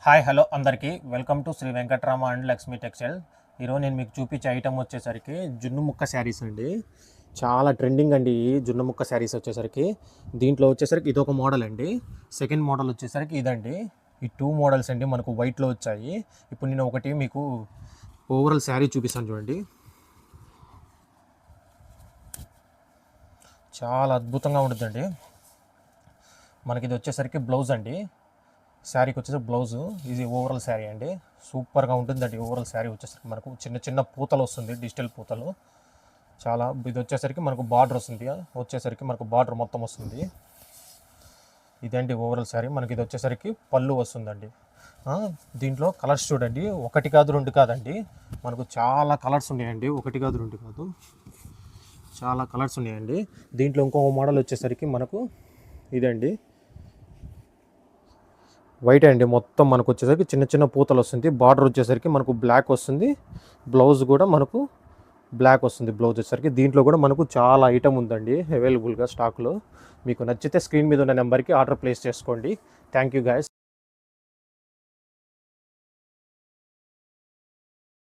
Hi hello అందరికీ welcome to Sri Venkatrama and Lakshmi textile. ఈరోజు నేను మీకు చూపించే ఐటమ్ వచ్చేసరికి జున్ను ముక్క శారీస్ అండి. చాలా ట్రెండింగ్ అండి ఈ జున్ను ముక్క శారీస్ వచ్చేసరికి. దీంట్లో వచ్చేసరికి ఇదొక మోడల్ అండి. సెకండ్ మోడల్ వచ్చేసరికి ఇదండి. ఈ టూ మోడల్స్ అండి మనకు వైట్లో వచ్చాయి. ఇప్పుడు నేను ఒకటి మీకు ఓవరాల్ శారీ చూపిస్తాను చూడండి. చాలా అద్భుతంగా ఉంటుందండి. మనకి ఇది వచ్చేసరికి బ్లౌజ్ అండి. శారీకి వచ్చేసరికి బ్లౌజు, ఇది ఓవరాల్ శారీ అండి. సూపర్గా ఉంటుందండి ఓవరాల్ శారీ వచ్చేసరికి. మనకు చిన్న చిన్న పూతలు వస్తుంది, డిజిటల్ పూతలు. చాలా ఇది వచ్చేసరికి మనకు బార్డర్ వస్తుంది, వచ్చేసరికి మనకు బార్డర్ మొత్తం వస్తుంది. ఇదండి ఓవరాల్ శారీ. మనకి ఇది వచ్చేసరికి పళ్ళు వస్తుందండి. దీంట్లో కలర్స్ చూడండి, ఒకటి కాదు రెండు కాదండి, మనకు చాలా కలర్స్ ఉన్నాయండి. ఒకటి కాదు రెండు కాదు, చాలా కలర్స్ ఉన్నాయండి. దీంట్లో ఇంకొక మోడల్ వచ్చేసరికి మనకు ఇదండి, వైట్ అండి. మొత్తం మనకు వచ్చేసరికి చిన్న చిన్న పూతలు వస్తుంది. బార్డర్ వచ్చేసరికి మనకు బ్లాక్ వస్తుంది. బ్లౌజ్ కూడా మనకు బ్లాక్ వస్తుంది. బ్లౌజ్ వచ్చేసరికి దీంట్లో కూడా మనకు చాలా ఐటమ్ ఉందండి అవైలబుల్గా స్టాక్లో. మీకు నచ్చితే స్క్రీన్ మీద ఉన్న నెంబర్కి ఆర్డర్ ప్లేస్ చేసుకోండి. Thank you guys.